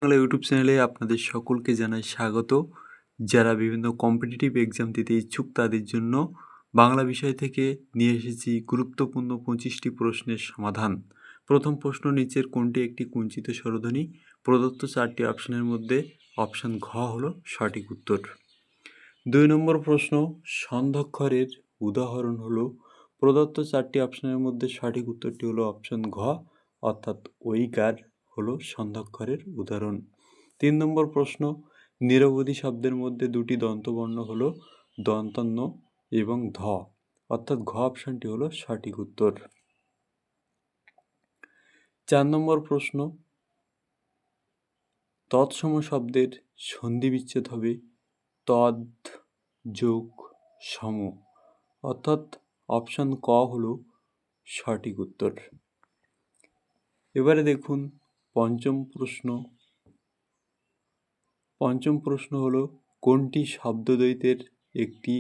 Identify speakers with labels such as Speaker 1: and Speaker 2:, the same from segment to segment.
Speaker 1: Bangla YouTube চ্যানেলে আপনাদের সকলকে জানাই স্বাগত। যারা বিভিন্ন কম্পিটিটিভ এক্সাম দিতে ইচ্ছুক তাদের জন্য বাংলা বিষয় থেকে নিয়ে এসেছি গুরুত্বপূর্ণ 25টি প্রশ্নের সমাধান। প্রথম প্রশ্ন, নিচের কোনটি একটি কুঞ্চিত স্বরধ্বনি? প্রদত্ত 4টি অপশনের মধ্যে অপশন ঘ হলো সঠিক উত্তর। 2 নম্বর প্রশ্ন, সন্ধ্যক্ষরের উদাহরণ হলো? প্রদত্ত 4টি অপশনের মধ্যে সঠিক উত্তরটি হলো অপশন ঘ, অর্থাৎ ঐকার হলো সন্ধ্যক্ষরের উদাহরণ। 3 নম্বর প্রশ্ন, নিরবধি শব্দের মধ্যে দুটি দন্তবর্ণ হলো দন্তন্য এবং ধ, অর্থাৎ ঘ অপশনটি হলো সঠিক উত্তর। 4 নম্বর প্রশ্ন, তৎসম শব্দের সন্ধি বিচ্ছেদ হবে তদ যোগ সম, অর্থাৎ অপশন ক হলো সঠিক উত্তর। এবারে দেখুন পঞ্চম প্রশ্ন হলো কোনটি শব্দদ্বৈতের একটি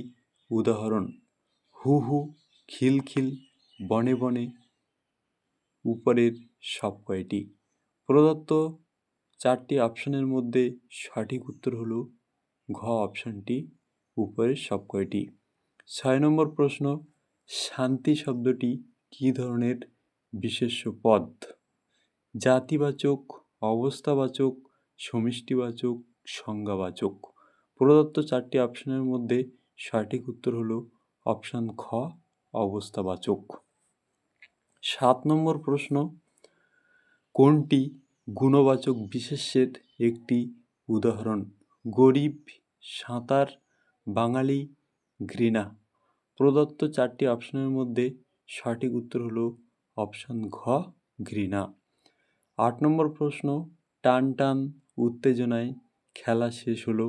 Speaker 1: উদাহরণ? হু হু, খিলখিল, বনে বনে, উপরের সব কয়টি? প্রদত্ত 4টি অপশনের মধ্যে সঠিক উত্তর হলো ঘ অপশনটি, উপরের সব কয়টি। 6 নম্বর প্রশ্ন, শান্তি শব্দটি কী ধরনের বিশেষ্য পদ? জাতিবাচক, অবস্থাবাচক, সমষ্টিবাচক, সংজ্ঞাবাচক। প্রদত্ত 4টি অপশনের মধ্যে সঠিক উত্তর হলো অপশন খ অবস্থাবাচক। 7 নম্বর প্রশ্ন, কোনটি গুণবাচক বিশেষ্যের একটি উদাহরণ? গরিব, সাঁতার, বাঙালি, ঘৃণা। প্রদত্ত 4টি অপশনের মধ্যে সঠিক উত্তর হলো অপশন ঘ ঘৃণা। 8 নম্বর প্রশ্ন, টান টান উত্তেজনায় খেলা শেষ হলো?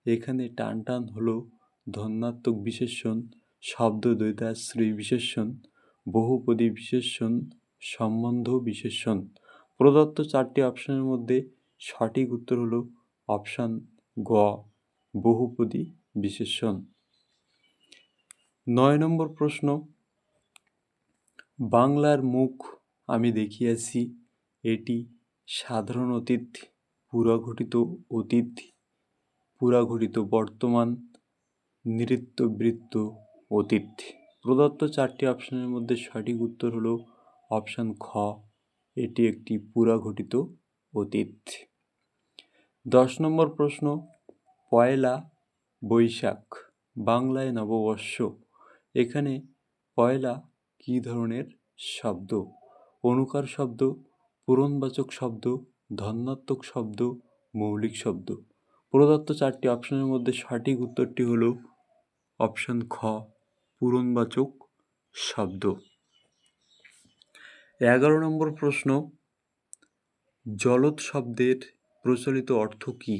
Speaker 1: এখানে টান টান হলো ধন্যাত্মক বিশেষণ, শব্দদ্বৈতাশ্রয়ী বিশেষণ, বহুপদী বিশেষণ, সম্বন্ধ বিশেষণ। প্রদত্ত 4টি অপশনের মধ্যে সঠিক উত্তর হলো অপশন গ বহুপদী বিশেষণ। 9 নম্বর প্রশ্ন, বাংলার মুখ আমি দেখিয়াছি, এটি সাধারণ অতীত, পুরাঘটিত অতীত, পুরাঘটিত বর্তমান, নৃত্যবৃত্ত অতীত। প্রদত্ত 4টি অপশনের মধ্যে সঠিক উত্তর হলো অপশন খ, এটি একটি পুরাঘটিত অতীত। 10 নম্বর প্রশ্ন, পয়লা বৈশাখ বাংলায় নববর্ষ, এখানে পয়লা কী ধরনের শব্দ? অনুকার শব্দ, পূরণবাচক শব্দ, ধন্যাত্মক শব্দ, মৌলিক শব্দ। প্রদত্ত 4টি অপশনের মধ্যে সঠিক উত্তরটি হলো অপশন খ পূরণবাচক শব্দ। 11 নম্বর প্রশ্ন, জলদ শব্দের প্রচলিত অর্থ কী?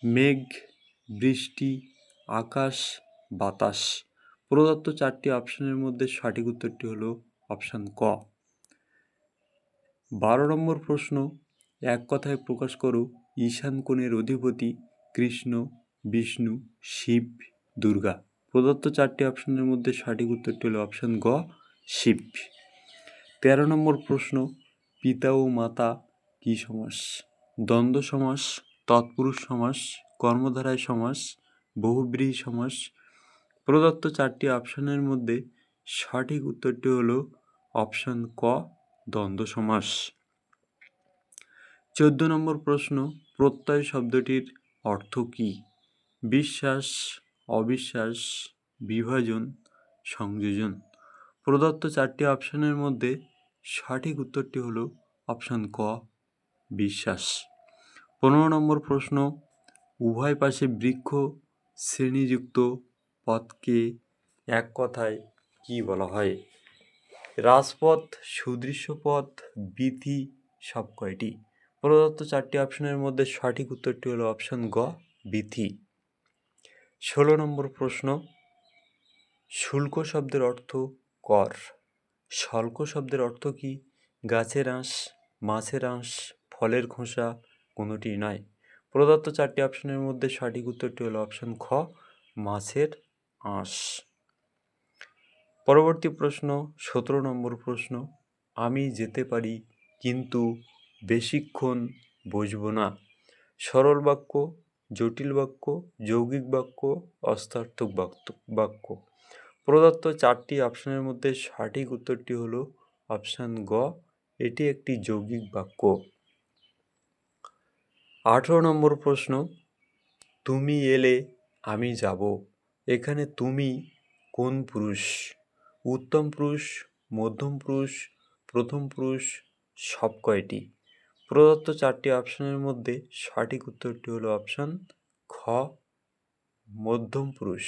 Speaker 1: মেঘ, বৃষ্টি, আকাশ, বাতাস। প্রদত্ত 4টি অপশনের মধ্যে সঠিক উত্তরটি হলো অপশন ক। 12 নম্বর প্রশ্ন, এক কথায় প্রকাশ করো ঈশান কোণের অধিপতি কৃষ্ণ, বিষ্ণু, শিব, দুর্গা। প্রদত্ত 4টি অপশনের মধ্যে সঠিক উত্তরটি হলো অপশন গ শিব। 13 নম্বর প্রশ্ন, পিতা ও মাতা কী সমাস? দ্বন্দ্ব সমাস, তৎপুরুষ সমাস, কর্মধারায় সমাস, বহুব্রীহি সমাস। প্রদত্ত 4টি অপশনের মধ্যে সঠিক উত্তরটি হলো অপশন ক দ্বন্দ্ব সমাস। 14 নম্বর প্রশ্ন, প্রত্যয় শব্দটির অর্থ কী? বিশ্বাস, অবিশ্বাস, বিভাজন, সংযোজন। প্রদত্ত 4টি অপশনের মধ্যে সঠিক উত্তরটি হলো অপশন ক বিশ্বাস। 15 নম্বর প্রশ্ন, উভয় পাশে বৃক্ষ শ্রেণীযুক্ত পথকে এক কথায় কি বলা হয়? রাজপথ, সুদৃশ্য পথ, বীথি, সব কয়টি? প্রদত্ত 4টি অপশনের মধ্যে সঠিক উত্তরটি হলো অপশন গ বীথি। 16 নম্বর প্রশ্ন, শুল্ক শব্দের অর্থ কর। শল্ক শব্দের অর্থ কি? গাছের আঁশ, মাছের আঁশ, ফলের খোসা, কোনোটি নয়। প্রদত্ত 4টি অপশনের মধ্যে সঠিক উত্তরটি হলো অপশন খ মাছের আঁশ। পরবর্তী প্রশ্ন 17 নম্বর প্রশ্ন, আমি যেতে পারি কিন্তু বেশিক্ষণ বসবো না। সরল বাক্য, জটিল বাক্য, যৌগিক বাক্য, অস্তার্থক বাক্য। প্রদত্ত 4টি অপশনের মধ্যে সঠিক উত্তরটি হলো অপশান গ, এটি একটি যৌগিক বাক্য। 18 নম্বর প্রশ্ন, তুমি এলে আমি যাব। এখানে তুমি কোন পুরুষ? উত্তম পুরুষ, মধ্যম পুরুষ, প্রথম পুরুষ, সব কয়টি? প্রদত্ত 4টি অপশনের মধ্যে সঠিক উত্তরটি হলো অপশান খ, মধ্যম পুরুষ।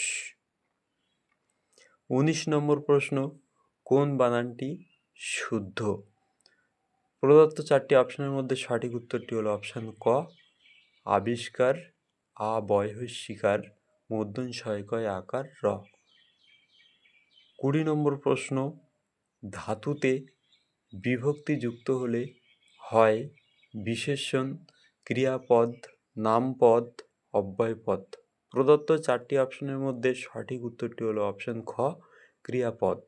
Speaker 1: 19 নম্বর প্রশ্ন, কোন বানানটি শুদ্ধ? প্রদত্ত 4টি অপশনের মধ্যে সঠিক উত্তরটি হলো অপশান ক, আবিষ্কার, আ বয় হস্যিকার, মূর্ধন্য ষ কয় আকার র। 20 নম্বর প্রশ্ন, ধাতুতে বিভক্তি যুক্ত হলে হয় বিশেষণ, ক্রিয়াপদ, নামপদ, অব্যয়পদ। প্রদত্ত 4টি অপশনের মধ্যে সঠিক উত্তরটি হলো অপশান খ, ক্রিয়াপদ।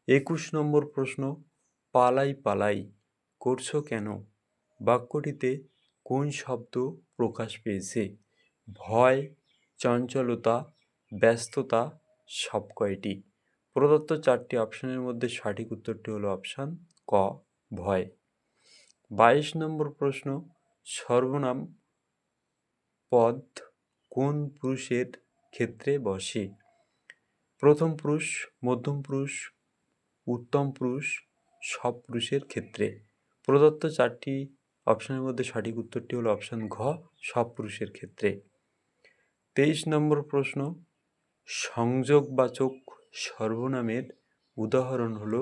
Speaker 1: 21 নম্বর প্রশ্ন, পালাই পালাই করছো কেন? বাক্যটিতে কোন শব্দ প্রকাশ পেয়েছে? ভয়, চঞ্চলতা, ব্যস্ততা, সব কয়টি? প্রদত্ত 4টি অপশনের মধ্যে সঠিক উত্তরটি হলো অপশান ক, ভয়। 22 নম্বর প্রশ্ন, সর্বনাম পদ কোন পুরুষের ক্ষেত্রে বসে? প্রথম পুরুষ, মধ্যম পুরুষ, উত্তম পুরুষ, সব পুরুষের ক্ষেত্রে। প্রদত্ত 4টি অপশনের মধ্যে সঠিক উত্তরটি হলো অপশান ঘ, সব পুরুষের ক্ষেত্রে। 23 নম্বর প্রশ্ন, সংযোগবাচক সর্বনামের উদাহরণ হলো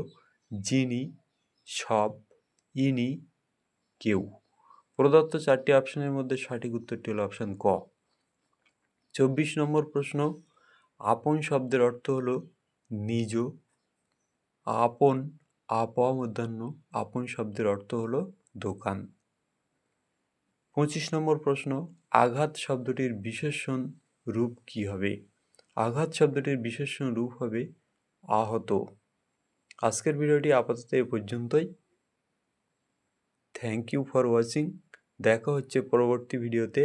Speaker 1: যিনি, সব, ইনি, কেউ। প্রদত্ত 4টি অপশনের মধ্যে সঠিক উত্তরটি হলো অপশান ক। 24 নম্বর প্রশ্ন, আপন শব্দের অর্থ হলো নিজ। আপন, আপ মূর্ধন্য, আপন শব্দের অর্থ হলো দোকান। 25 নম্বর প্রশ্ন, আঘাত শব্দটির বিশেষণ রূপ কী হবে? আঘাত শব্দটির বিশেষণ রূপ হবে আহত। আজকের ভিডিওটি আপাতত এ পর্যন্তই। Thank you for watching. দেখা হচ্ছে পরবর্তী ভিডিওতে।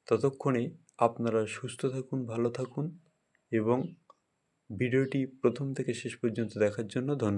Speaker 1: ততক্ষণে আপনারা সুস্থ থাকুন, ভালো থাকুন এবং ভিডিওটি প্রথম থেকে শেষ পর্যন্ত দেখার জন্য ধন্যবাদ।